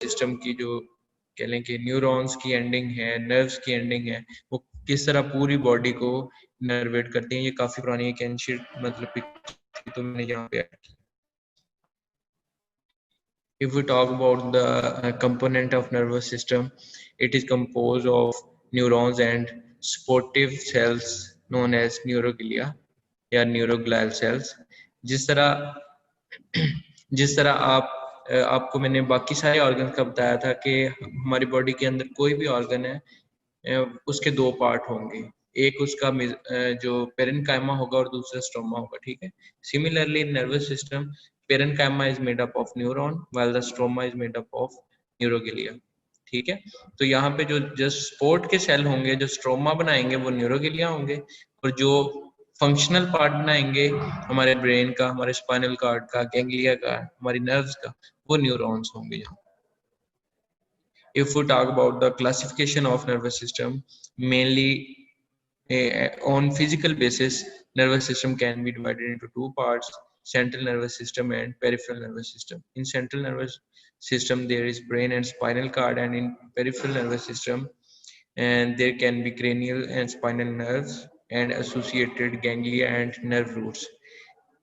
System की जो कह लें कि न्यूरॉन्स की एंडिंग है, नर्व्स की एंडिंग है, वो किस तरह पूरी बॉडी को नर्वेट करती हैं। ये काफी पुरानी एक एंशिएंट मतलब पिक्चर तो मैंने यहाँ पे ऐड की। If we talk about the component of nervous system, it is composed of neurons and supportive cells known as neuroglia या न्यूरोग्लियल सेल्स। जिस तरह आपको मैंने बाकी सारे ऑर्गन का बताया था कि हमारी बॉडी के अंदर कोई भी ऑर्गन है उसके दो पार्ट होंगे, एक उसका जो पेरेन्काइमा होगा और दूसरा स्ट्रोमा होगा, ठीक है। Similarly nervous system, parenchyma is made up of neuron while the stroma is made up of neuroglia, ठीक है। तो यहाँ पे जो सपोर्ट के सेल होंगे, जो स्ट्रोमा बनाएंगे वो न्यूरोगिलिया होंगे, और जो फंक्शनल पार्ट बनाएंगे हमारे ब्रेन का, हमारे स्पाइनल कार्ड का, गैंग्लिया का, हमारी नर्व्स का, वो न्यूरॉन्स होंगे यहाँ। If we talk about the classification of nervous system, mainly on physical basis, nervous system can be divided into two parts: central nervous system and peripheral nervous system. In central nervous system there is brain and spinal cord, and in peripheral nervous system and there can be cranial and spinal nerves and associated ganglia and nerve roots.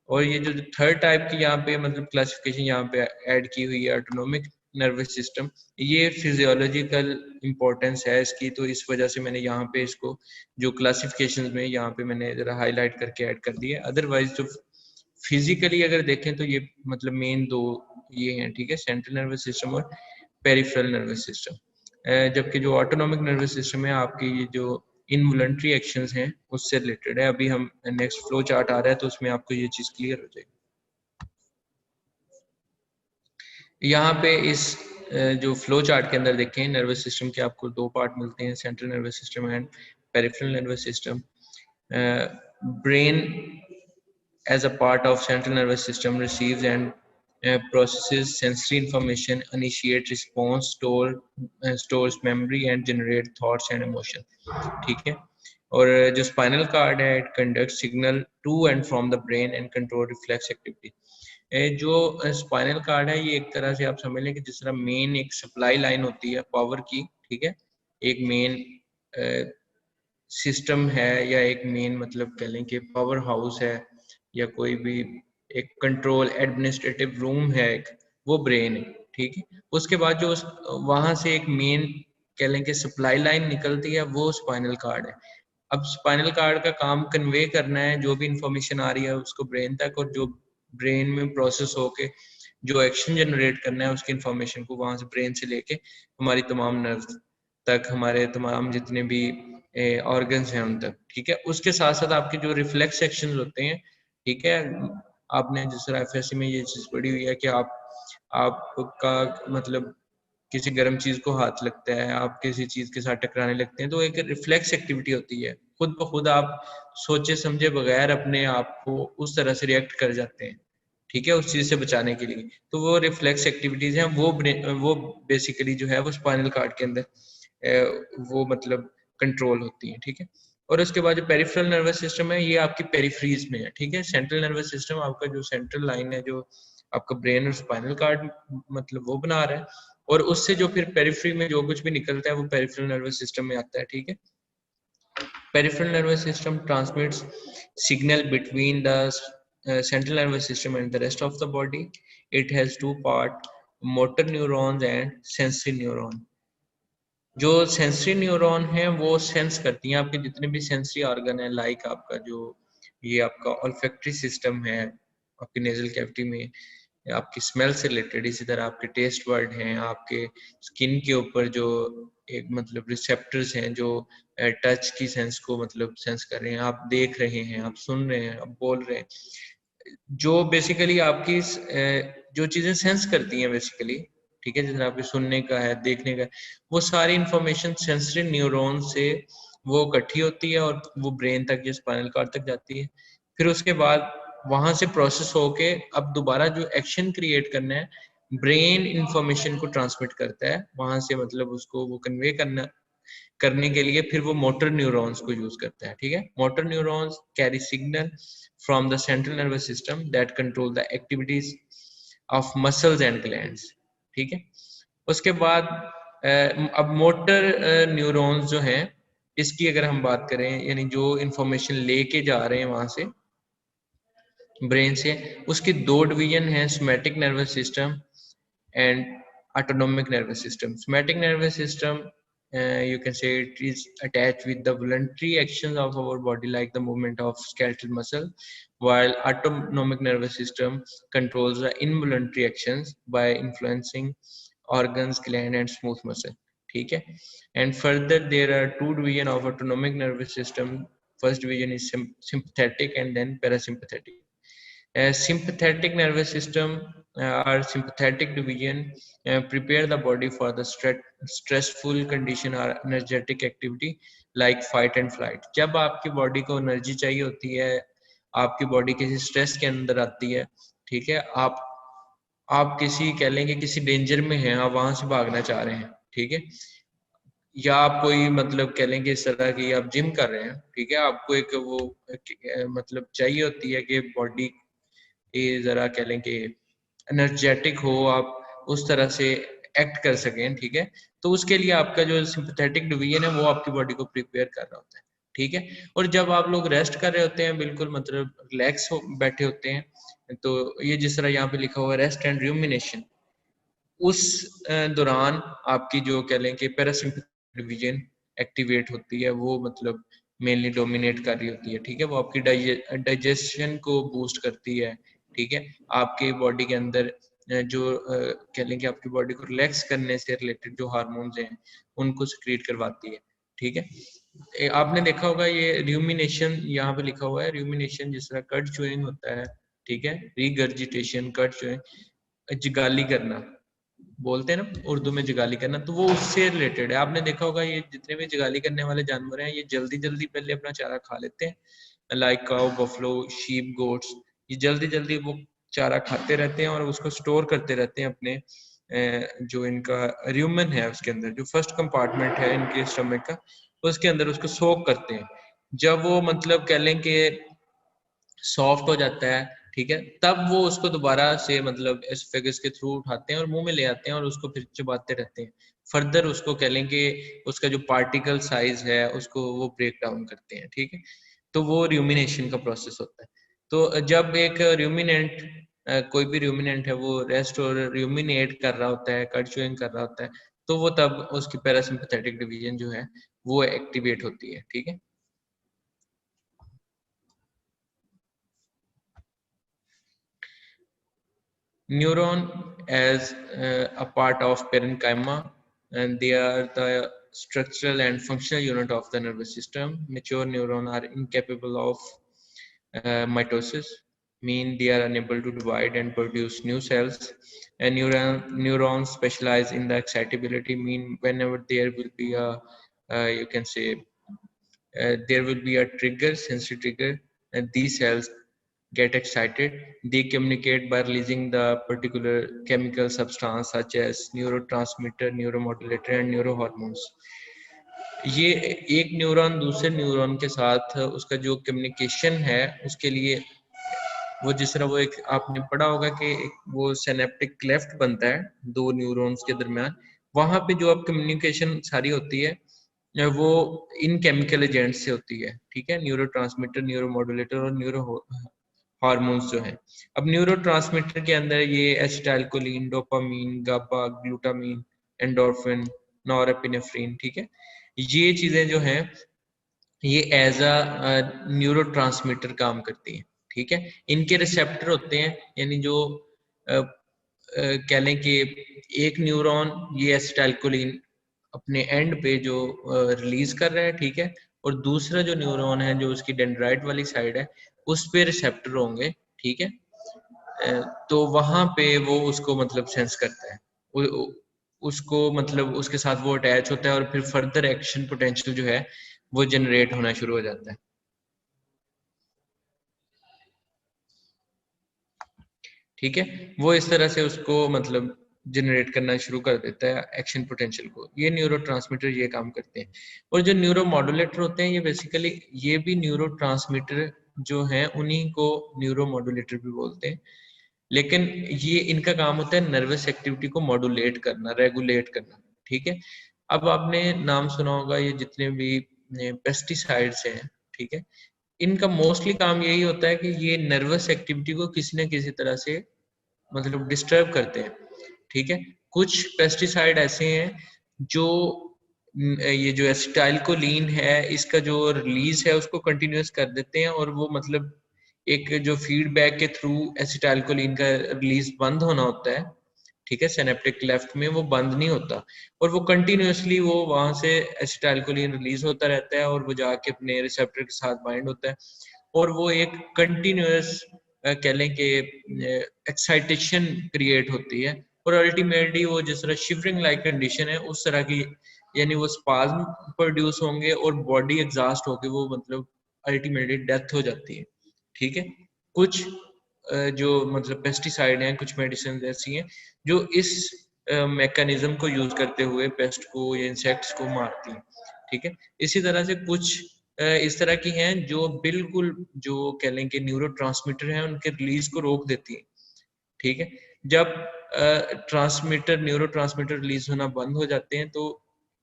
और ये जो third type की यहाँ पे मतलब classification यहाँ पे add की हुई है, ऑटोनोमिक नर्वस सिस्टम, ये फिजियोलॉजिकल इम्पोर्टेंस है इसकी, तो इस वजह से मैंने यहाँ पे इसको जो क्लासिफिकेशन में यहाँ पे मैंने जरा हाईलाइट करके ऐड कर दिया। अदरवाइज जो फिजिकली अगर देखें तो ये मतलब मेन दो ये हैं, ठीक है, सेंट्रल नर्वस सिस्टम और पेरिफेरल नर्वस सिस्टम। जबकि जो ऑटोनोमिक नर्वस सिस्टम है आपकी ये जो इनवॉलंटरी एक्शंस हैं उससे रिलेटेड है। अभी हम नेक्स्ट फ्लो चार्ट आ रहा है तो उसमें आपको ये चीज क्लियर हो जाएगी। यहाँ पे इस जो फ्लो चार्ट के अंदर देखें नर्वस सिस्टम के आपको दो पार्ट मिलते हैं, central nervous system and peripheral nervous system. Brain as a part of central nervous system receives and processes sensory information, initiate response, stores memory and generate thoughts and emotion, ठीक है। और जो spinal cord है it conduct signal to and from the brain and control reflex activity. जो spinal cord है ये एक तरह से आप समझ लें कि जिस तरह मेन एक सप्लाई लाइन होती है पावर की, ठीक है, एक मेन सिस्टम है या एक मेन मतलब कह लें कि पावर हाउस है या कोई भी एक कंट्रोल एडमिनिस्ट्रेटिव रूम है एक, वो ब्रेन है, ठीक है। उसके बाद जो वहां से एक मेन कह लें कि सप्लाई लाइन निकलती है वो स्पाइनल कार्ड है। अब स्पाइनल कार्ड का काम कन्वे करना है जो भी इंफॉर्मेशन आ रही है उसको ब्रेन तक, और जो ब्रेन में प्रोसेस होके जो एक्शन जनरेट करना है उसकी इंफॉर्मेशन को वहां से ब्रेन से लेके हमारी तमाम नर्व तक, हमारे तमाम जितने भी ऑर्गन्स हैं उन तक, ठीक है। उसके साथ साथ आपके जो रिफ्लेक्स एक्शन होते हैं, ठीक है, आपने जिस तरह एफएससी में ये चीज पढ़ी हुई है कि आपका मतलब किसी गर्म चीज को हाथ लगता है, आप किसी चीज के साथ टकराने लगते हैं, तो एक रिफ्लेक्स एक्टिविटी होती है, खुद ब खुद आप सोचे समझे बगैर अपने आप को उस तरह से रिएक्ट कर जाते हैं, ठीक है, उस चीज से बचाने के लिए। तो वो रिफ्लेक्स एक्टिविटीज हैं, वो बेसिकली जो है वो स्पाइनल कार्ड के अंदर वो मतलब कंट्रोल होती हैं, ठीक है। और उसके बाद जो पेरिफेरल नर्वस सिस्टम है ये आपकी पेरिफ्रीज में है, ठीक है। सेंट्रल नर्वस सिस्टम आपका जो सेंट्रल लाइन है जो आपका ब्रेन और स्पाइनल कार्ड मतलब वो बना रहा है, और उससे जो फिर पेरिफ्री में जो कुछ भी निकलता है वो पेरिफेरल नर्वस सिस्टम में आता है, ठीक है। Peripheral nervous system transmits signal between the central nervous system and the rest of the body. It has two parts, motor neurons and sensory neuron. जो सेंसरी न्यूरॉन है वो सेंस करती हैं आपके जितने भी सेंसरी ऑर्गन है, लाइक आपका जो ये आपका ऑल्फैक्टरी सिस्टम है आपकी नेजल कैविटी में, आपकी स्मेल से रिलेटेड, इसी तरह आपके टेस्ट बर्ड हैं, आपके स्किन के ऊपर जो एक मतलब रिसेप्टर्स हैं जो टच की सेंस को मतलब सेंस कर रहे हैं, आप देख रहे हैं, आप सुन रहे हैं, आप बोल रहे हैं, जो बेसिकली आपकी जो चीजें सेंस करती हैं बेसिकली, ठीक है, जैसे आपके सुनने का है, देखने का है, वो सारी इंफॉर्मेशन सेंसरी न्यूरॉन से वो इकट्ठी होती है और वो ब्रेन तक या स्पाइनल कार्ड तक जाती है। फिर उसके बाद वहां से प्रोसेस होके अब दोबारा जो एक्शन क्रिएट करना है ब्रेन इंफॉर्मेशन को ट्रांसमिट करता है वहां से, मतलब उसको वो कन्वे करने के लिए फिर वो मोटर न्यूरॉन्स को यूज करता है, ठीक है। Motor neurons carry signal from the central nervous system that control the activities of muscles and glands, ठीक है। उसके बाद अब मोटर न्यूरॉन्स जो हैं, इसकी अगर हम बात करें, यानी जो इंफॉर्मेशन लेके जा रहे हैं वहां से ब्रेन से, उसकी दो डिवीजन है, somatic nervous system and autonomic nervous system. Somatic nervous system, you can say it is attached with the voluntary actions of our body, like the movement of skeletal muscle, while autonomic nervous system controls the involuntary actions by influencing organs, gland and smooth muscle. ठीक है. And further there are two division of autonomic nervous system. First division is sympathetic and then parasympathetic. Sympathetic nervous system or sympathetic division prepare the body for the stressful condition or energetic activity like fight and flight. जब आपकी body को energy चाहिए होती है, आपकी body किसी stress के अंदर आती है, ठीक है, आप किसी कह लेंगे किसी डेंजर में हैं, आप वहां से भागना चाह रहे हैं, ठीक है, या आप कोई मतलब कह लेंगे इस तरह की आप जिम कर रहे हैं, ठीक है, आपको एक वो मतलब चाहिए होती है कि बॉडी ये जरा कह लें कि एनर्जेटिक हो, आप उस तरह से एक्ट कर सकें, ठीक है, तो उसके लिए आपका जो सिंपैथेटिक डिवीजन है वो आपकी बॉडी को प्रिपेयर कर रहा होता है, ठीक है। और जब आप लोग रेस्ट कर रहे होते हैं, बिल्कुल मतलब रिलैक्स बैठे होते हैं, तो ये जिस तरह यहाँ पे लिखा हुआ है रेस्ट एंड रूमिनेशन, उस दौरान आपकी जो कह लें कि पैरासिम्पैथेटिक डिवीजन एक्टिवेट होती है, वो मतलब मेनली डोमिनेट कर रही होती है, ठीक है, वो आपकी डाइजेशन को बूस्ट करती है, ठीक है, आपके बॉडी के अंदर जो कह लें कि आपकी बॉडी को रिलैक्स करने से रिलेटेड जो हार्मोन्स हैं उनको सिक्रीट करवाती है, ठीक है। आपने देखा होगा ये रूमिनेशन यहाँ पे लिखा हुआ है, रूमिनेशन जिस तरह कट च्यूइंग होता है, ठीक है, रिगर्जिटेशन, कट च्यूइंग, जिगाली करना बोलते हैं ना उर्दू में, जिगाली करना, तो वो उससे रिलेटेड है। आपने देखा होगा ये जितने भी जिगाली करने वाले जानवर हैं, ये जल्दी जल्दी पहले अपना चारा खा लेते हैं, like cow, buffalo, sheep, goats, ये जल्दी जल्दी वो चारा खाते रहते हैं और उसको स्टोर करते रहते हैं अपने जो इनका र्यूमन है उसके अंदर, जो फर्स्ट कंपार्टमेंट है इनके स्टमक का, उसके अंदर उसको सोक करते हैं। जब वो मतलब कह लें कि सॉफ्ट हो जाता है, ठीक है, तब वो उसको दोबारा से मतलब एसोफेगस के थ्रू उठाते हैं और मुंह में ले आते हैं और उसको फिर चबाते रहते हैं। फर्दर उसको कह लें कि उसका जो पार्टिकल साइज है उसको वो ब्रेक डाउन करते हैं, ठीक है, तो वो रूमिनेशन का प्रोसेस होता है। तो जब एक रूमिनेंट कोई भी रूमिनेंट है वो रेस्ट और रूमिनेट कर रहा होता है, कट च्यूइंग कर रहा होता है, तो वो तब उसकी पैरासिम्पैथेटिक डिवीजन जो है वो एक्टिवेट होती है, ठीक है। Neuron as a part of parenchyma, and they are the structural and functional unit of the nervous system. Mature neurons are incapable of mitosis, mean they are unable to divide and produce new cells. And neurons specialize in the excitability, mean whenever there will be a you can say there will be a trigger, sensory trigger, and these cells get excited. They communicate by releasing the particular chemical substance such as neurotransmitter, neuromodulator and neurohormones. ये एक neuron दूसरे neuron के साथ उसका जो communication है उसके लिए वो जिस तरह वो एक आपने पढ़ा होगा कि वो सिनेप्टिक क्लेफ्ट बनता है दो न्यूरॉन्स के दरमियान, वहां पे जो अब कम्युनिकेशन सारी होती है वो इन केमिकल एजेंट से होती है, ठीक है, न्यूरोट्रांसमीटर, न्यूरोमोडुलेटर और न्यूरो हार्मोन्स जो हैं। अब न्यूरोट्रांसमीटर के अंदर ये एसिटाइलकोलिन, डोपामीन, गाबा, ग्लूटामीन, एंडोर्फिन, नॉरएपिनेफ्रिन, ठीक है, ये चीजें जो हैं ये एज अ न्यूरोट्रांसमीटर काम करती हैं, ठीक है। इनके रिसेप्टर होते हैं, यानी जो कह लें कि एक न्यूरॉन ये एसिटाइलकोलिन अपने एंड पे जो रिलीज कर रहा है, ठीक है, और दूसरा जो न्यूरॉन है जो उसकी डेंड्राइट वाली साइड है उस पे रिसेप्टर होंगे, ठीक है, तो वहां पे वो उसको मतलब सेंस करता है, उसको मतलब उसके साथ वो अटैच होता है और फिर फर्दर एक्शन पोटेंशियल जो है वो जनरेट होना शुरू हो जाता है, ठीक है, वो इस तरह से उसको मतलब जनरेट करना शुरू कर देता है एक्शन पोटेंशियल को। ये न्यूरोट्रांसमीटर ये काम करते हैं। और जो न्यूरो मॉड्यूलेटर होते हैं ये बेसिकली ये भी न्यूरोट्रांसमीटर जो हैं उन्हीं को न्यूरो मॉड्यूलेटर भी बोलते हैं। लेकिन ये इनका काम होता है नर्वस एक्टिविटी को मॉड्यूलेट करना, रेगुलेट करना, ठीक है। अब आपने नाम सुना होगा ये जितने भी पेस्टिसाइड्स हैं, ठीक है, इनका मोस्टली काम यही होता है कि ये नर्वस एक्टिविटी को किसी न किसी तरह से मतलब डिस्टर्ब करते हैं, ठीक है। कुछ पेस्टिसाइड ऐसे हैं जो ये जो एसिटाइलकोलिन है इसका जो रिलीज है उसको कंटिन्यूस कर देते हैं, और वो मतलब एक जो फीडबैक के थ्रू एसिटाइलकोलिन का रिलीज बंद होना होता है, ठीक है, सिनेप्टिक लेफ्ट में वो बंद नहीं होता, और वो कंटिन्यूसली वो वहां से एसिटाइलकोलिन रिलीज होता रहता है और वो जाके अपने रिसेप्टर के साथ बाइंड होता है, और वो एक कंटिन्यूस कह लें कि एक्साइटेशन क्रिएट होती है, और अल्टीमेटली वो जिस तरह शिवरिंग लाइक कंडीशन है उस तरह की, यानी वो स्पाज्म प्रोड्यूस होंगे और बॉडी एग्जॉस्ट होके वो मतलब अल्टीमेटली डेथ हो जाती है, ठीक है। कुछ जो मतलब पेस्टिसाइड हैं, कुछ मेडिसिन ऐसी हैं जो इस मैकेनिज्म को यूज करते हुए पेस्ट को या इंसेक्ट्स को मारती हैं, ठीक है। इसी तरह से कुछ इस तरह की हैं जो बिल्कुल जो कह लें कि न्यूरोट्रांसमीटर हैं उनके रिलीज को रोक देती है, ठीक है। जब ट्रांसमीटर न्यूरोट्रांसमीटर रिलीज होना बंद हो जाते हैं तो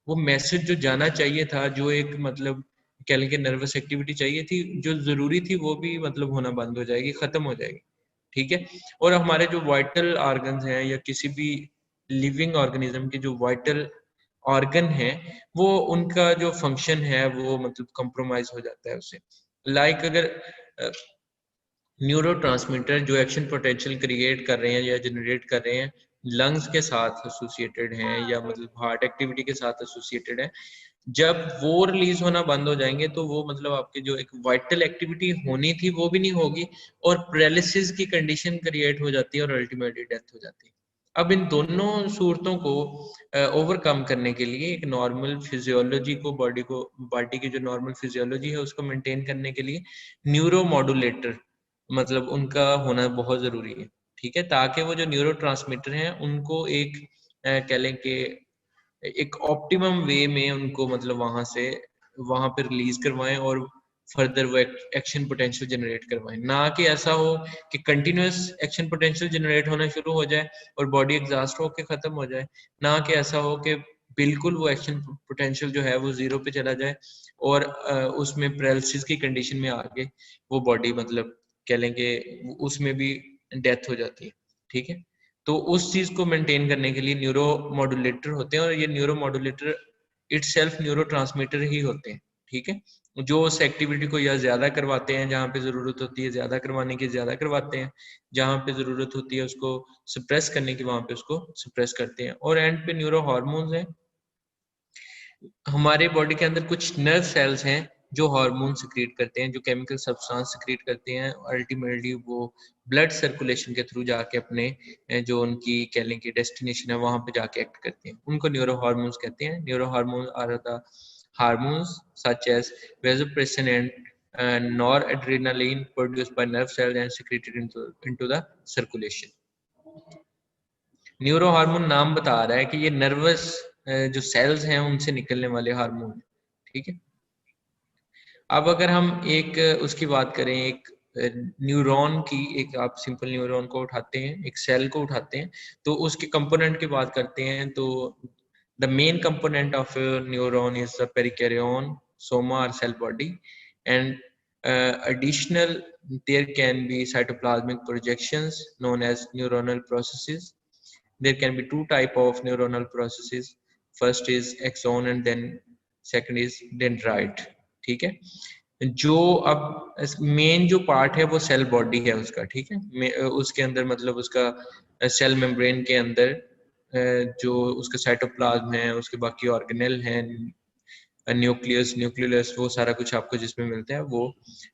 वो मैसेज जो जाना चाहिए था, जो एक मतलब कह लें कि नर्वस एक्टिविटी चाहिए थी जो जरूरी थी, वो भी मतलब होना बंद हो जाएगी, खत्म हो जाएगी, ठीक है। और हमारे जो वाइटल ऑर्गन्स हैं या किसी भी लिविंग ऑर्गेनिज्म के जो वाइटल ऑर्गन है वो उनका जो फंक्शन है वो मतलब कंप्रोमाइज हो जाता है उससे। लाइक अगर न्यूरोट्रांसमीटर जो एक्शन पोटेंशियल क्रिएट कर रहे हैं या जनरेट कर रहे हैं लंग्स के साथ एसोसिएटेड हैं या मतलब हार्ट एक्टिविटी के साथ एसोसिएटेड है, जब वो रिलीज होना बंद हो जाएंगे तो वो मतलब आपकी जो एक वाइटल एक्टिविटी होनी थी वो भी नहीं होगी, और पैरालिसिस की कंडीशन क्रिएट हो जाती है और अल्टीमेटली डेथ हो जाती है। अब इन दोनों सूरतों को ओवरकम करने के लिए एक नॉर्मल फिजियोलॉजी को बॉडी की जो नॉर्मल फिजियोलॉजी है उसको मेंटेन करने के लिए न्यूरो मॉड्यूलेटर मतलब उनका होना बहुत जरूरी है, ठीक है, ताकि वो जो न्यूरो हैं उनको एक कह लें कि एक ऑप्टिमम वे में उनको मतलब वहां पे रिलीज करवाएं और फर्दर वो एक्शन पोटेंशियल जनरेट करवाएं, ना कि ऐसा हो कि कंटिन्यूस एक्शन पोटेंशियल जनरेट होना शुरू हो जाए और बॉडी एग्जॉस्ट होकर खत्म हो जाए, ना कि ऐसा हो कि बिल्कुल वो एक्शन पोटेंशियल जो है वो जीरो पे चला जाए और उसमें पैरालिसिस की कंडीशन में आके वो बॉडी मतलब कह लेंगे उसमें भी डेथ हो जाती है, ठीक है। तो उस चीज को मेंटेन करने के लिए न्यूरो मॉड्यूलेटर होते हैं, और ये neuromodulator itself neurotransmitter ही होते हैं, ठीक है, जो उस एक्टिविटी को या ज्यादा करवाते हैं जहाँ पे जरूरत होती है ज्यादा करवाने की ज्यादा करवाते हैं, जहाँ पे जरूरत होती है उसको सप्रेस करने की वहां पे उसको सप्रेस करते हैं। और एंड पे न्यूरो हार्मोन्स हैं, हमारे बॉडी के अंदर कुछ नर्व सेल्स हैं जो हार्मोन सिक्रीट करते हैं, जो केमिकल सब्सटेंस सिक्रीट करते हैं, अल्टीमेटली वो ब्लड सर्कुलेशन के थ्रू जाके अपने जो उनकी कह लें कि डेस्टिनेशन है वहां पे जाके एक्ट करते हैं, उनको न्यूरो हार्मोन्स कहते हैं। Neuro hormone are the hormones such as vasopressin and noradrenaline produced by nerve cells and secreted into the circulation। Neuro hormone नाम बता रहा है कि ये नर्वस जो सेल्स हैं उनसे निकलने वाले हार्मोन, ठीक है। अब अगर हम एक उसकी बात करें, एक न्यूरॉन की, एक आप सिंपल न्यूरॉन को उठाते हैं, एक सेल को उठाते हैं, तो उसके कंपोनेंट की बात करते हैं, तो the main component of neuron is the perikaryon soma और cell body, and additional there can be cytoplasmic projections known as neuronal processes। There can be two type of neuronal processes, first is axon and then second is dendrite, ठीक है। जो अब main जो part है वो cell body है उसका, ठीक है, उसके अंदर मतलब उसका सेल मेम्ब्रेन के अंदर जो उसका साइटोप्लाज्म है, उसके बाकी ऑर्गेनेल हैं, न्यूक्लियस न्यूक्लियस वो सारा कुछ आपको जिसमें मिलता है वो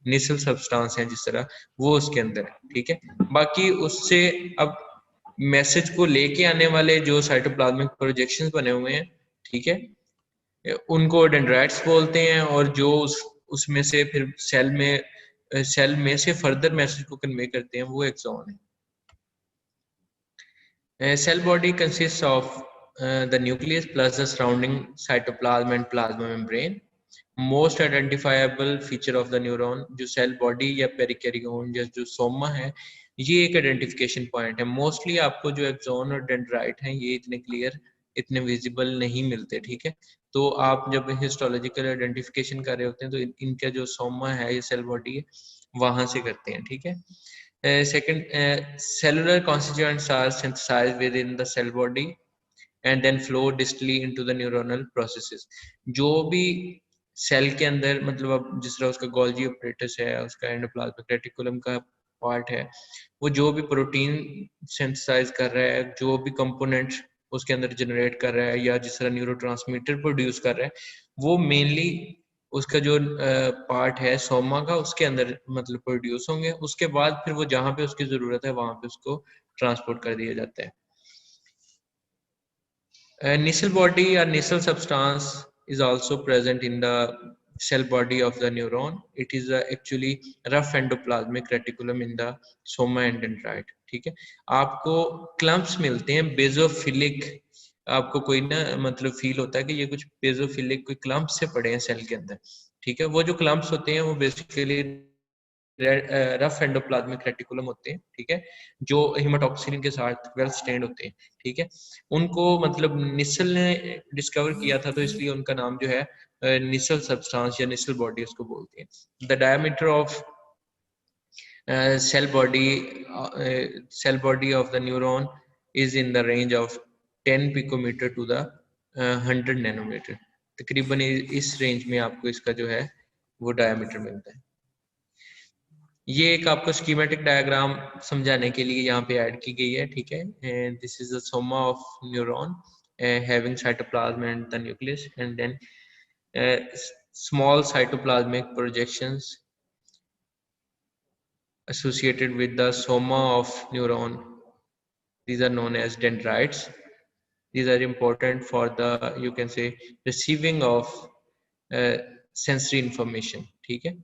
नेसल सब्सटेंस है जिस तरह वो उसके अंदर है, ठीक है। बाकी उससे अब मैसेज को लेके आने वाले जो साइटोप्लाज्मिक प्रोजेक्शंस बने हुए हैं, ठीक है, उनको डेंड्राइट्स बोलते हैं, और जो उसमें से फिर सेल में से फर्दर मैसेज को कन्वे करते हैं वो एक्सॉन है। Cell body consists of the nucleus plus the surrounding cytoplasm and plasma membrane। Most identifiable feature of the neuron जो cell body या perikaryon या जो सोमा है ये एक आइडेंटिफिकेशन पॉइंट है। मोस्टली आपको जो एक्सोन और डेंड्राइट हैं ये इतने क्लियर, इतने विजिबल नहीं मिलते, ठीक है। तो आप जब हिस्टोलॉजिकल आइडेंटिफिकेशन कर रहे होते हैं तो इनका जो सोमा है, ये सेल बॉडी है, वहां से करते हैं, ठीक है। Second, cellular constituents are synthesized within the cell body and then flow distally into the neuronal processes. जो भी सेल के अंदर, मतलब अब जिस तरह उसका गोल्जी ऑपरेटस है, उसका एंडोप्लाज्मिक रेटिकुलम का पार्ट है, वो जो भी प्रोटीन सिंथेसाइज कर रहा है, जो भी कंपोनेंट उसके अंदर जनरेट कर रहा है, या जिस तरह न्यूरोट्रांसमीटर प्रोड्यूस कर रहा है, वो मेनली उसका जो पार्ट है सोमा का, उसके अंदर मतलब प्रोड्यूस होंगे। उसके बाद फिर वो जहाँ पे उसकी जरूरत है वहां पे उसको ट्रांसपोर्ट कर दिया जाता है। Nasal body or nasal substance is also present in the cell body of the neuron. It is actually rough endoplasmic reticulum in the soma and dendrite. ठीक है, आपको क्लम्प्स मिलते हैं बेजोफिलिक। आपको कोई ना मतलब फील होता है कि ये कुछ बेजोफिलिक कोई क्लम्प्स से पड़े हैं सेल के अंदर, ठीक है। वो जो क्लम्प्स होते हैं वो बेसिकली रफ एंडोप्लाज्मिक रेटिकुलम होते हैं, ठीक है, जो हिमाटॉक्सिलिन के साथ वेल स्टेन्ड होते हैं, ठीक है। उनको मतलब निसल ने डिस्कवर किया था, तो इसलिए उनका नाम जो है निसल सब्सटेंस या निसल बॉडी उसको बोलते हैं। The diameter of cell body of the neuron is in the range of 10 picometer to the 100 nanometer। तकरीबन इस रेंज में आपको इसका जो है वो डायमीटर मिलता है। ये एक आपको स्कीमेटिक डायग्राम समझाने के लिए यहाँ पे ऐड की गई है, ठीक है। This is the soma of neuron having cytoplasm and the nucleus and then small cytoplasmic projections associated with the soma of neuron. These are known as dendrites. These are important for the, you can say, receiving of sensory information, ठीक है।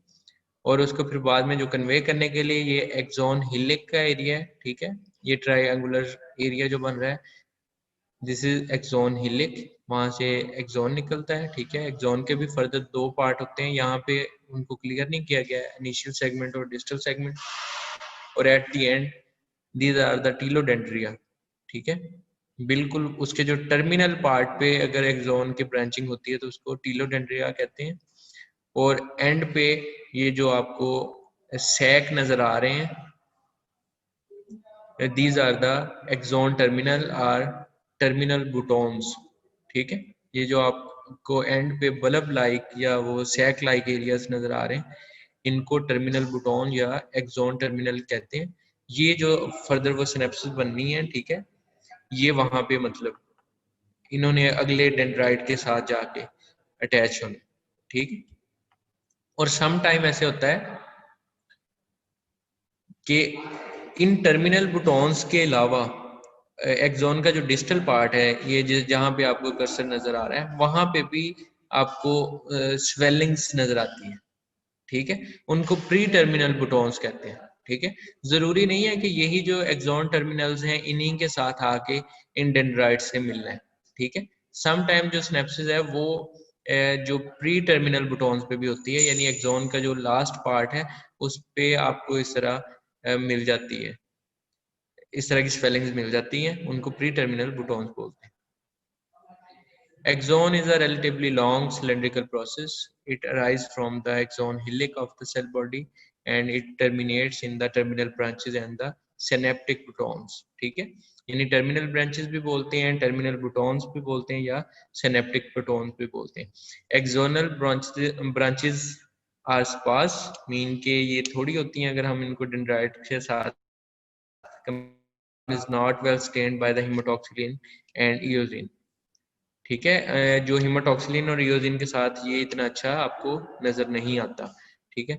और उसको फिर बाद में जो convey करने के लिए ये एक्सोन हिलिक का एरिया है, ठीक है। ये ट्रायंगुलर एरिया जो बन रहा है, दिस इज एक्सोन हिलिक, वहां से एक्सोन निकलता है, ठीक है। एक्सोन के भी फर्दर दो पार्ट होते हैं, यहाँ पे उनको क्लियर नहीं किया गया है, इनिशियल सेगमेंट और डिस्टल सेगमेंट। और at the end these are the telodendria, ठीक है। बिल्कुल उसके जो टर्मिनल पार्ट पे अगर एक्सोन की ब्रांचिंग होती है तो उसको टीलोडेंड्रिया कहते हैं। और एंड पे ये जो आपको सैक नजर आ रहे हैं, these are the axon terminal or terminal butons, ठीक है। ये जो आपको एंड पे बल्ब लाइक या वो सैक लाइक एरियाज नजर आ रहे हैं, इनको टर्मिनल बुटोन या एक्सोन टर्मिनल कहते हैं। ये जो फर्दर वो सिनेप्सिस बननी है, ठीक है, ये वहां पे मतलब इन्होंने अगले डेंड्राइट के साथ जाके अटैच होने, ठीक। और सम टाइम ऐसे होता है कि इन टर्मिनल बुटॉन्स के अलावा एक्सोन का जो डिस्टल पार्ट है, ये जहाँ पे आपको कर्सर नजर आ रहा है, वहां पे भी आपको स्वेलिंग्स नजर आती है, ठीक है। उनको प्री टर्मिनल बुटॉन्स कहते हैं, ठीक है। जरूरी नहीं है कि यही जो एक्सोन टर्मिनल्स हैं इन्हीं के साथ आके इन डेंड्राइट से मिलना है, ठीक है। सम टाइम जो सिनेप्सिस है वो जो प्री टर्मिनल बुटॉन्स पे भी होती है, यानी एक्सोन का जो लास्ट पार्ट है उस पे आपको इस तरह मिल जाती है, इस तरह की स्पेलिंग्स मिल जाती हैं, उनको प्री टर्मिनल बुटॉन्स बोलते हैं। Axon is a relatively long cylindrical process. It arises from the axon hillock of the cell body and it terminates in the terminal branches and the synaptic butons, ठीक है। यानी terminal branches भी बोलते हैं, terminal बुटॉन्स भी बोलते हैं, या सिनेप्टिक बुटॉन्स भी बोलते हैं। Axonal branches are sparse, mean के ये थोड़ी होती हैं अगर हम इनको डेंड्राइट के साथ, is not well stained by the hemotoxylin and eosin, ठीक है। जो हिमाटॉक्सिलिन और इयोजिन के साथ ये इतना अच्छा आपको नजर नहीं आता, ठीक है।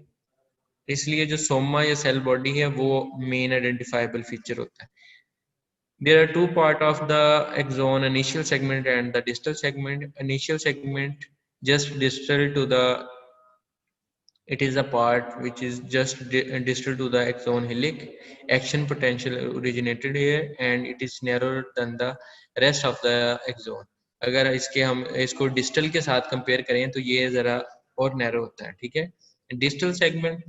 इसलिए जो सोमा या सेल बॉडी है वो मेन आइडेंटिफाइबल फीचर होता है। There are two part of the axon, initial segment and the distal segment. Initial segment just distal to the, it is a part which is just distal to the axon hillock. Action potential originated here and it is narrower than the rest of the axon. अगर इसके हम इसको distal के साथ compare करें तो ये जरा और नैरो होता है, ठीक है। Distal segment,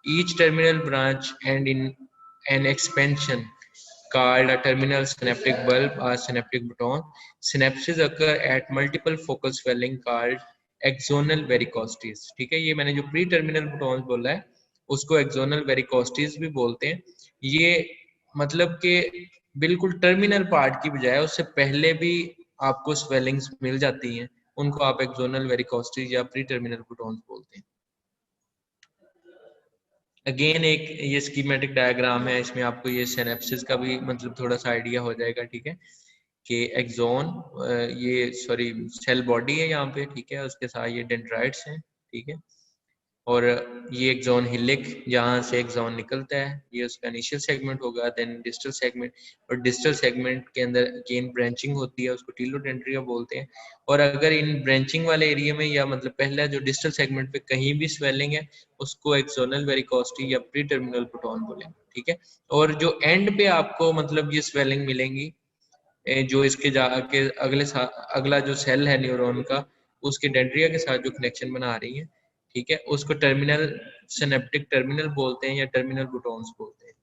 each terminal branch and in an expansion called a terminal synaptic bulb or synaptic baton. Synapses occur at multiple focal swelling called axonal varicosities. ठीक है, ये मैंने जो प्री टर्मिनल बटॉन्स बोला है उसको एक्सोनल वेरिकोस्टिस भी बोलते हैं। ये मतलब कि बिल्कुल टर्मिनल पार्ट की बजाय उससे पहले भी आपको स्वेलिंग्स मिल जाती हैं, उनको आप एक्सोनल वेरिकोस्टिस या प्री टर्मिनल बटॉन्स बोलते हैं। अगेन एक ये स्कीमेटिक डायग्राम है, इसमें आपको ये सिनेप्सिस का भी मतलब थोड़ा सा आइडिया हो जाएगा। ठीक है, कि एक्सोन ये सॉरी सेल बॉडी है यहाँ पे, ठीक है, उसके साथ ये डेंड्राइट्स हैं, ठीक है, और ये एक्सोन हिलिक जहाँ से एक्सोन निकलता है, ये उसका इनिशियल सेगमेंट होगा, देन डिस्टल सेगमेंट, और डिस्टल सेगमेंट के अंदर अगेन ब्रांचिंग होती है, उसको टीलोडेंड्रिया बोलते हैं। और अगर इन ब्रांचिंग वाले एरिया में या मतलब पहला जो डिस्टल सेगमेंट पे कहीं भी स्वेलिंग है उसको एक्सोनल वेरिकोस्टी या प्री टर्मिनल बटॉन बोलेंगे। ठीक है, और जो एंड पे आपको मतलब ये स्वेलिंग मिलेंगी जो इसके जाके अगला जो सेल है न्यूरॉन का उसके डेंड्रिया के साथ जो कनेक्शन बना रही है, ठीक है, उसको टर्मिनल सिनेप्टिक टर्मिनल बोलते हैं या टर्मिनल बटॉन्स बोलते हैं।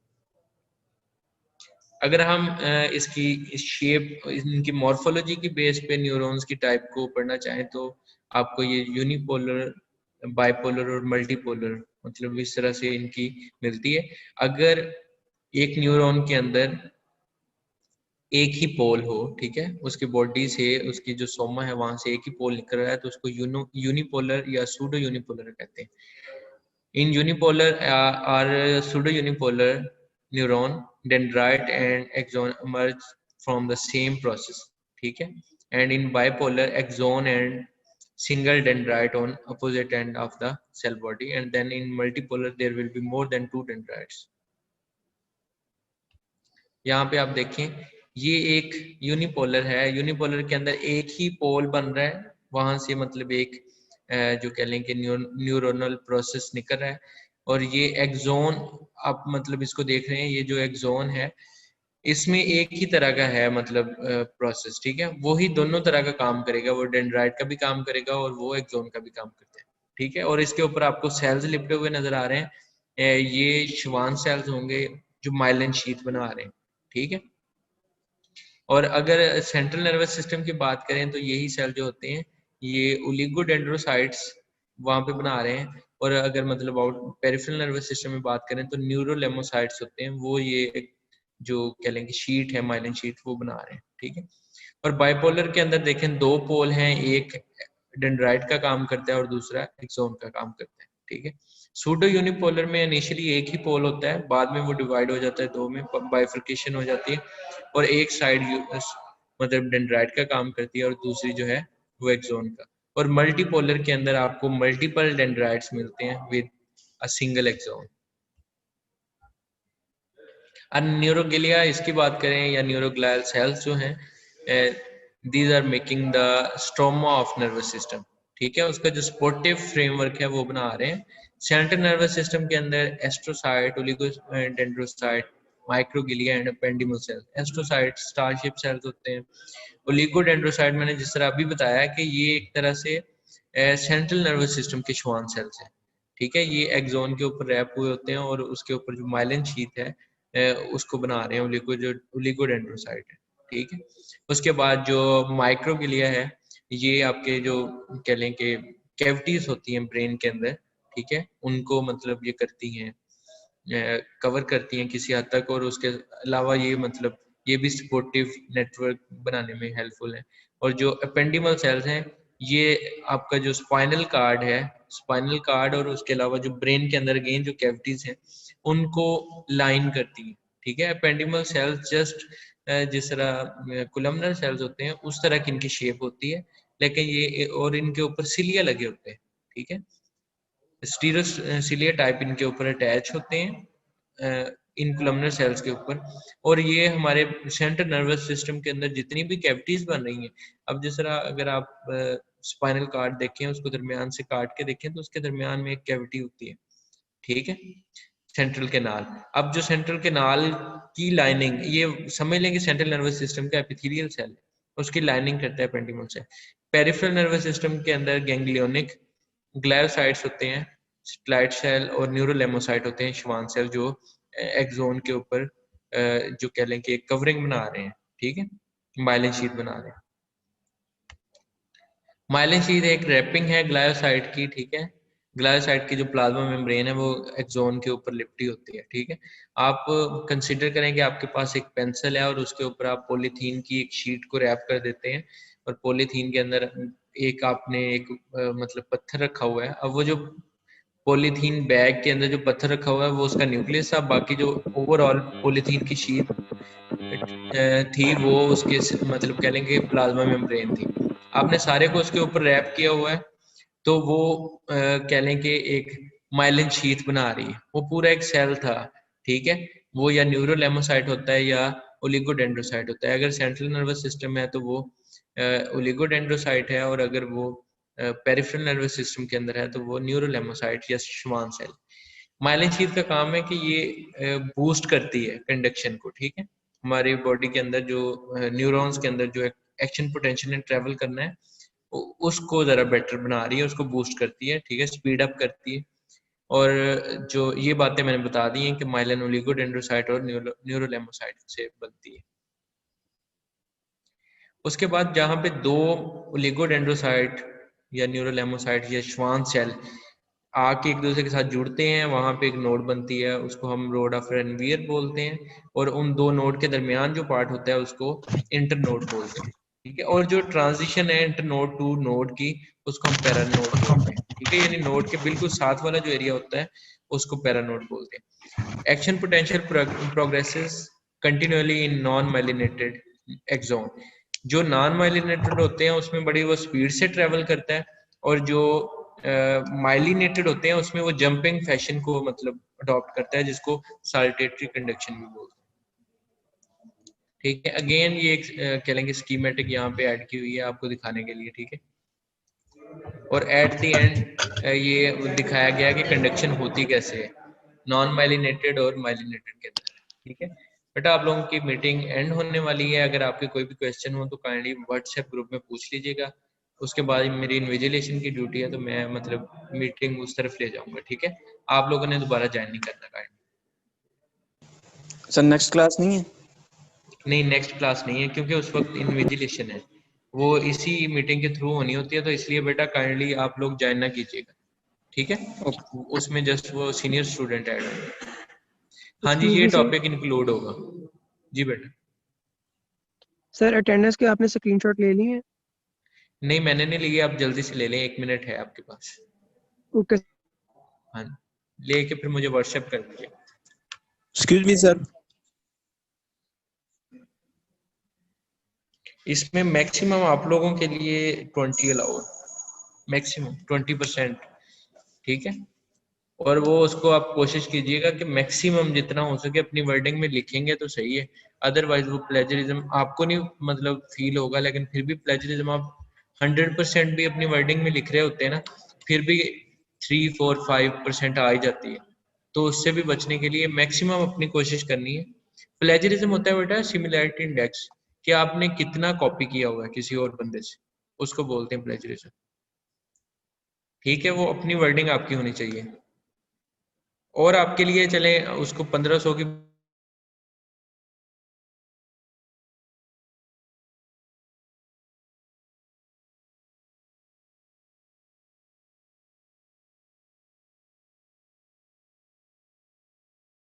अगर हम इसकी शेप इनकी मॉर्फोलॉजी की बेस पे न्यूरॉन्स की टाइप को पढ़ना चाहें तो आपको ये यूनिपोलर, बाइपोलर और मल्टीपोलर मतलब इस तरह से इनकी मिलती है। अगर एक न्यूरॉन के अंदर एक ही पोल हो, ठीक है, उसकी बॉडी से उसकी जो सोमा है वहां से एक ही पोल निकल रहा है तो उसको यूनिपोलर या सूडो यूनिपोलर कहते हैं। इन यूनिपोलर और pseudo unipolar neuron dendrite and axon emerge from the same process, ठीक है, and in bipolar axon and single dendrite on opposite end of the cell body, and then in multipolar there will be more than 2 dendrites. यहाँ पे आप देखें ये एक unipolar है, unipolar के अंदर एक ही पोल बन रहा है, वहां से मतलब एक जो कह लें कि न्यूरोनल प्रोसेस निकल रहा है। और ये एक्सोन आप मतलब इसको देख रहे हैं, ये जो एक्सोन है इसमें एक ही तरह का है मतलब प्रोसेस, ठीक है, वो ही दोनों तरह का काम करेगा, वो डेंड्राइट का भी काम करेगा और वो एक्सोन का भी काम करता है। ठीक है, और इसके ऊपर आपको सेल्स लिपटे हुए नजर आ रहे हैं, ये श्वान सेल्स होंगे जो माइलिन शीथ बना रहे हैं। ठीक है, और अगर सेंट्रल नर्वस सिस्टम की बात करें तो यही सेल जो होते हैं ये ओलिगोडेंड्रोसाइट्स वहां पे बना रहे हैं। और अगर मतलब पेरिफेरल नर्वस सिस्टम में बात करें तो न्यूरोलेमोसाइट्स होते हैं, वो ये जो कह लें कि शीट है माइलिन शीट वो बना रहे हैं। ठीक है, और बाइपोलर के अंदर देखें दो पोल हैं, एक डेंड्राइट का काम करता है और दूसरा एक्सोन का काम करता है। ठीक है, सूडो यूनिपोलर में इनिशियली एक ही पोल होता है, बाद में वो डिवाइड हो जाता है दो में, बाइफर्केशन हो जाती है और एक साइड मतलब डेंड्राइट का काम करती है और दूसरी जो है वो एक्सोन का। और मल्टीपोलर के अंदर आपको मल्टीपल डेंड्राइट्स मिलते हैं with a single axon. Neuroglia इसकी बात करें या न्यूरोग्लायल सेल्स जो हैं, these are making the stroma of nervous system. ठीक है, उसका जो सपोर्टिव फ्रेमवर्क है वो बना रहे हैं। सेंट्रल नर्वस सिस्टम के अंदर astrocyte, oligodendrocyte, microglia and ependymal cell. Astrocyte star shape cells होते हैं। ओलिगोडेंड्रोसाइट मैंने जिस तरह अभी बताया कि ये एक तरह से सेंट्रल नर्वस सिस्टम के श्वान सेल्स हैं। ठीक है, ये एक्सोन के ऊपर रैप हुए होते हैं और उसके ऊपर जो माइलिन शीथ है उसको बना रहे हैं ओलिगोडेंड्रोसाइट है। ठीक है, उसके बाद जो माइक्रोगिलिया है ये आपके जो कह लें कि कैविटीज होती हैं ब्रेन के अंदर, ठीक है, उनको मतलब ये करती हैं, कवर करती हैं किसी हद तक, और उसके अलावा ये मतलब ये भी सपोर्टिव नेटवर्क बनाने में हेल्पफुल है। और जो अपेंडिमल सेल्स हैं ये आपका जो स्पाइनल कार्ड है, स्पाइनल कार्ड और उसके अलावा जो ब्रेन के अंदर अगेन जो कैविटीज हैं उनको लाइन करती है। ठीक है, अपेंडिमल सेल्स जस्ट जिस तरह कोलमनर सेल्स होते हैं उस तरह की इनकी शेप होती है, लेकिन ये और इनके ऊपर सिलिया लगे होते हैं। ठीक है, स्टीरोसिलिया टाइप इनके ऊपर अटैच होते हैं इन कोलमनर सेल्स के ऊपर। और ये हमारे सेंट्रल नर्वस सिस्टम के अंदर जितनी भी कैविटीज बन रही हैं, अब जिस तरह अगर आप स्पाइनल कार्ड देखें उसको दरमियान से काट के देखें तो उसके दरमियान में एक कैविटी होती है। ठीक है, सेंट्रल केनाल। अब जो सेंट्रल केनाल की लाइनिंग ये समझ लें कि सेंट्रल नर्वस सिस्टम का एपिथेलियल सेल है, उसकी लाइनिंग करता है ependymal cell. Peripheral nervous system के अंदर गैंग्लियोनिक ग्लायोसाइट्स होते हैं, स्टेलाइट सेल और न्यूरोलेमोसाइट होते हैं, श्वान सेल जो एक्सोन के ऊपर जो कह लें कि कवरिंग बना रहे हैं, ठीक है, माइलिन शीट बना रहे हैं। माइलिन शीट एक रैपिंग है ग्लायोसाइट की, ठीक है। ग्लायोसाइट की जो प्लाज्मा मेम्ब्रेन है वो एक्सोन के ऊपर लिपटी होती है, ठीक है। आप कंसिडर करें कि आपके पास एक पेंसिल है और उसके ऊपर आप पॉलीथीन की एक शीट को रैप कर देते हैं और पॉलीथीन के अंदर एक आपने एक मतलब पत्थर रखा हुआ है। अब वो जो पॉलीथीन बैग के अंदर जो पत्थर रखा हुआ है वो उसका न्यूक्लियस था, बाकी जो ओवरऑल पॉलीथीन की शीट थी वो उसके मतलब कह लेंगे प्लाज्मा मेम्ब्रेन थी। आपने सारे को उसके ऊपर रैप किया हुआ है, तो वो कह लें कि एक माइलिन शीट बना रही है। वो पूरा एक सेल था, ठीक है। वो या न्यूरोलेमोसाइट होता है या ओलिगोडेंड्रोसाइट होता है। अगर सेंट्रल नर्वस सिस्टम है तो वो ओलिगोडेंड्रोसाइट है, और अगर वो पेरिफेरल नर्वस सिस्टम के अंदर है तो वो न्यूरोलेमोसाइट या श्वान सेल। माइलिन शीट का काम है कि ये बूस्ट करती है कंडक्शन को, ठीक है। हमारी बॉडी के अंदर जो न्यूरॉन्स के अंदर जो एक्शन पोटेंशियल ने ट्रेवल करना है उसको ज़रा बेटर बना रही है, उसको बूस्ट करती है, ठीक है, स्पीड अप करती है। और जो ये बातें मैंने बता दी हैं कि माइलिन ओलिगोडेंड्रोसाइट और न्यूरोलेमोसाइट से बनती है। उसके बाद जहाँ पे दो ओलिगोडेंड्रोसाइट या न्यूरोलेमोसाइट या श्वान सेल आके एक दूसरे के साथ जुड़ते हैं, वहां पे एक नोड बनती है, उसको हम रोड ऑफ रेनवियर बोलते हैं। और उन दो नोड के दरमियान जो पार्ट होता है उसको इंटरनोड बोलते हैं, ठीक है। और जो ट्रांजिशन है इंटरनोड टू नोड की उसको हम पैरानोड बोलते हैं, ठीक है। यानी नोड के बिल्कुल साथ वाला जो एरिया होता है उसको पैरानोड बोलते हैं। Action potential progresses continuously in non myelinated axon. जो नॉन माइलिनेटेड होते हैं उसमें बड़ी वो स्पीड से ट्रेवल करता है, और जो माइलिनेटेड होते हैं उसमें वो जंपिंग फैशन को मतलब अडॉप्ट करता है, जिसको साल्टेटरी कंडक्शन भी बोलते हैं, ठीक है। अगेन ये एक कह लेंगे स्कीमेटिक यहाँ पे ऐड की हुई है आपको दिखाने के लिए, ठीक है। और एट द एंड ये दिखाया गया कि कंडक्शन होती कैसे है नॉन माइलिनेटेड और माइलिनेटेड के अंदर, ठीक है। बेटा आप लोगों की मीटिंग एंड होने वाली है। अगर आपके कोई भी क्वेश्चन हो तो काइंडली व्हाट्सएप ग्रुप में पूछ लीजिएगा। उसके बाद मेरी इन्विजिलेशन की ड्यूटी है तो मैं मतलब मीटिंग उस तरफ ले जाऊंगा, ठीक है। आप लोगों ने दोबारा ज्वाइन नहीं करना काइंडली। सर नेक्स्ट क्लास नहीं है? नहीं, नेक्स्ट क्लास नहीं है क्योंकि उस वक्त इन्विजिलेशन है, वो इसी मीटिंग के थ्रू होनी होती है, तो इसलिए बेटा काइंडली आप लोग ज्वाइन ना कीजिएगा, ठीक है। उसमें जस्ट वो सीनियर स्टूडेंट ऐड होंगे। हाँ जी, ये टॉपिक इंक्लूड होगा जी बेटा। सर अटेंडेंस के आपने स्क्रीनशॉट ले लिए हैं? नहीं मैंने नहीं लिए, आप जल्दी से ले लें, 1 मिनट है आपके पास। ओके। हाँ, लेके फिर मुझे व्हाट्सएप कर दीजिए। एक्सक्यूज मी सर, इसमें मैक्सिमम आप लोगों के लिए 20 अलाउ, मैक्सिमम 20%, ठीक है। और वो उसको आप कोशिश कीजिएगा कि मैक्सिमम जितना हो सके अपनी वर्डिंग में लिखेंगे तो सही है। अदरवाइज वो प्लेजरिज्म आपको नहीं मतलब फील होगा, लेकिन फिर भी प्लेजरिज्म आप 100% भी अपनी वर्डिंग में लिख रहे होते हैं ना, फिर भी 3, 4, 5% आ ही जाती है। तो उससे भी बचने के लिए मैक्सिमम अपनी कोशिश करनी है। प्लेजरिज्म होता है बेटा सिमिलैरिटी इंडेक्स, कि आपने कितना कॉपी किया हुआ है किसी और बंदे से, उसको बोलते हैं प्लेजरिज्म, ठीक है। वो अपनी वर्डिंग आपकी होनी चाहिए। और आपके लिए चले उसको 1500 की